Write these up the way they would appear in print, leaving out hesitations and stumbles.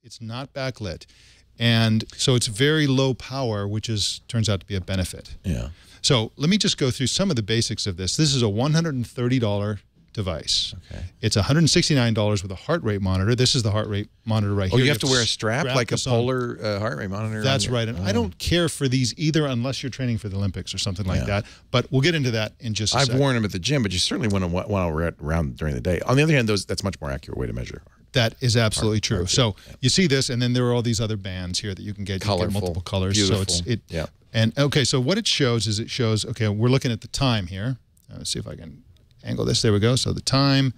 It's not backlit. And so it's very low power, which turns out to be a benefit. Yeah. So let me just go through some of the basics of this. This is a $130 device. Okay. It's $169 with a heart rate monitor. This is the heart rate monitor right here. Oh, you have to wear a strap like a polar heart rate monitor? That's right. And I don't care for these either unless you're training for the Olympics or something like that. But we'll get into that in just a second. I've worn them at the gym, but you certainly want to around during the day. On the other hand, that's a much more accurate way to measure. That is absolutely true. So you see this, and then there are all these other bands here that you can get. Colorful, you get multiple colors. beautiful. So And okay, so what it shows is okay, we're looking at the time here. Let's see if I can angle this. There we go. So the time,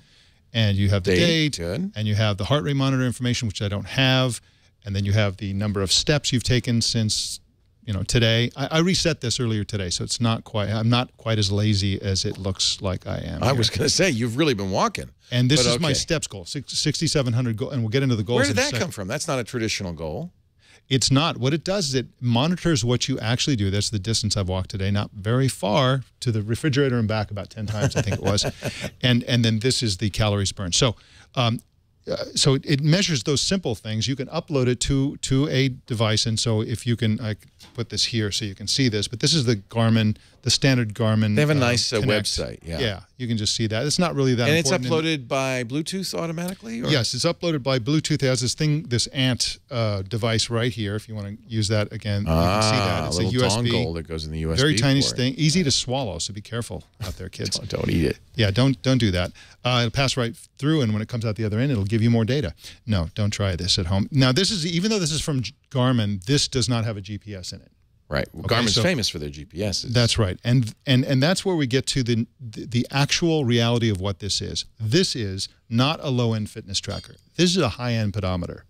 and you have the date, and you have the heart rate monitor information, which I don't have, and then you have the number of steps you've taken since today. I reset this earlier today, so it's not quite. I'm not quite as lazy as it looks like I am. I was going to say you've really been walking. And this is my steps goal, 6,700 goal, and we'll get into the goals. Where did that come from? That's not a traditional goal. It's not. What it does is it monitors what you actually do. That's the distance I've walked today, not very far, to the refrigerator and back about 10 times, I think it was. And then this is the calories burned. So so it measures those simple things. You can upload it to a device, and so if you can, I put this here so you can see this. But this is the Garmin, the standard Garmin. They have a nice Connect. website. Yeah. Yeah, you can just see that. It's not really that. And important. it's uploaded by Bluetooth automatically. Or? Yes, it's uploaded by Bluetooth. It has this ANT device right here. If you want to use that again, you can see that. It's a USB dongle that goes in the USB. Very tiny thing, easy to swallow. So be careful out there, kids. Don't eat it. Yeah, don't do that. It'll pass right through, and when it comes out the other end, it'll give you more data. No, don't try this at home. Now, this is even though this is from Garmin, this does not have a GPS in it. Right. Well, Garmin's famous for their GPSs. That's right, and that's where we get to the actual reality of what this is. This is not a low-end fitness tracker. This is a high-end pedometer.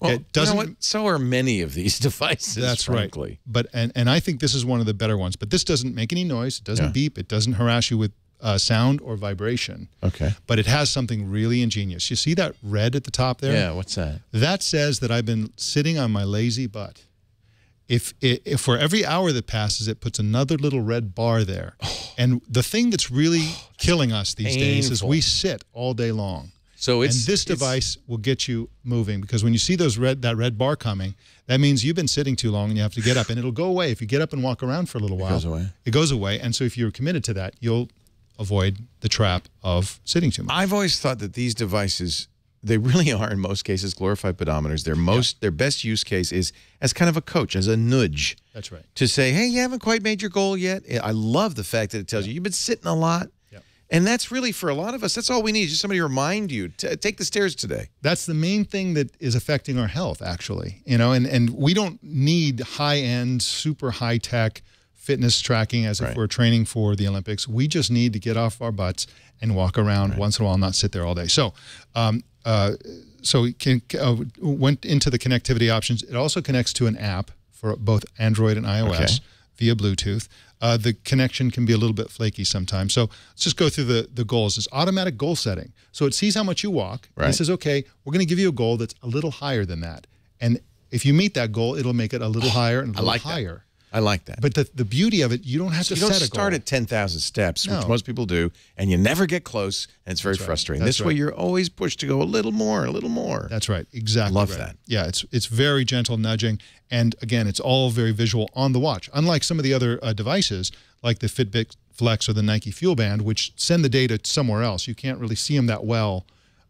Well, you know what? So are many of these devices. That's frankly. Right. But and I think this is one of the better ones. But this doesn't make any noise. It doesn't beep. It doesn't harass you with sound or vibration. Okay. But it has something really ingenious. You see that red at the top there? Yeah. What's that? That says that I've been sitting on my lazy butt. If for every hour that passes, it puts another little red bar there. And the thing that's really killing us these days is we sit all day long. So this device will get you moving, because when you see that red bar coming, that means you've been sitting too long and you have to get up, and it'll go away if you get up and walk around for a little while. It goes away. It goes away, and so if you're committed to that, you'll avoid the trap of sitting too much. I've always thought that these devices, they really are in most cases glorified pedometers. Their best use case is as kind of a coach, as a nudge. That's right. To say, hey, you haven't quite made your goal yet. I love the fact that it tells you you've been sitting a lot. And that's really, for a lot of us, that's all we need, just somebody to remind you, to take the stairs today. That's the main thing that is affecting our health, actually. And we don't need high-end, super high-tech fitness tracking as if we're training for the Olympics. We just need to get off our butts and walk around once in a while, not sit there all day. So so it went into the connectivity options. It also connects to an app for both Android and iOS via Bluetooth. The connection can be a little bit flaky sometimes. So let's just go through the goals. It's automatic goal setting. So it sees how much you walk. And it says, okay, we're going to give you a goal that's a little higher than that. And if you meet that goal, it'll make it a little higher and a little higher. I like that. But the beauty of it, you don't have to set a goal. You don't start at 10,000 steps, which most people do, and you never get close, and it's very frustrating. This way, you're always pushed to go a little more, a little more. That's right. Exactly. Love that. Yeah, it's very gentle nudging, and again, it's all very visual on the watch. Unlike some of the other devices, like the Fitbit Flex or the Nike Fuel Band, which send the data somewhere else. You can't really see them that well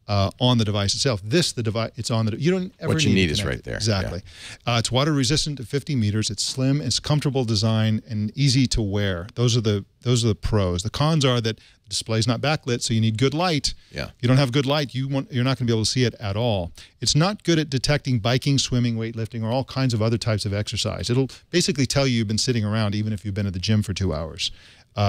on the device itself. The device, it's on the. You don't ever. What you need is right there. Exactly. Yeah. It's water resistant to 50 meters. It's slim. It's comfortable design and easy to wear. Those are the pros. The cons are that the display's not backlit, so you need good light. Yeah. If you don't have good light, you're not going to be able to see it at all. It's not good at detecting biking, swimming, weightlifting, or all kinds of other types of exercise. It'll basically tell you you've been sitting around even if you've been at the gym for 2 hours.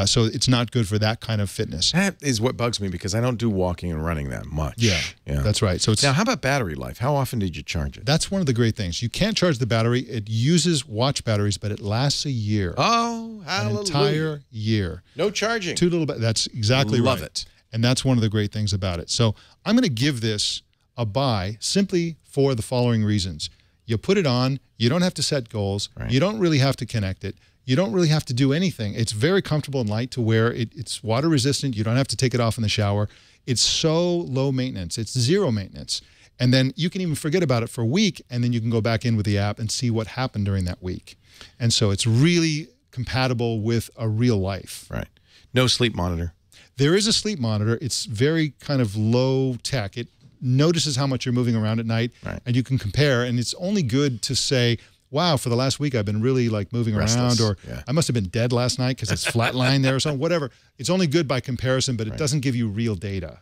So it's not good for that kind of fitness. That is what bugs me, because I don't do walking and running that much. Yeah, that's right. So now, how about battery life? How often did you charge it? That's one of the great things. You can't charge the battery. It uses watch batteries, but it lasts a year. Oh, hallelujah. An entire year. No charging. That's exactly right. Love it. And that's one of the great things about it. So I'm going to give this a buy simply for the following reasons. You put it on. You don't have to set goals. You don't really have to connect it. You don't really have to do anything. It's very comfortable and light to wear. It's water resistant. You don't have to take it off in the shower. It's so low maintenance. It's zero maintenance. And then you can even forget about it for a week, and then you can go back in with the app and see what happened during that week. And so it's really compatible with a real life. Right. No sleep monitor. There is a sleep monitor. It's very kind of low tech. It notices how much you're moving around at night, and you can compare. And it's only good to say, wow, for the last week, I've been really like moving around, or I must have been dead last night because it's flatlined there or something, whatever. It's only good by comparison, but it doesn't give you real data.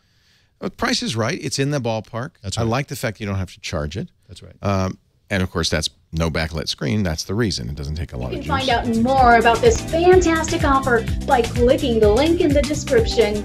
Well, price is right. It's in the ballpark. That's right. I like the fact you don't have to charge it. That's right. And of course, that's no backlit screen. That's the reason. It doesn't take a lot of juice. You can find out more about this fantastic offer by clicking the link in the description.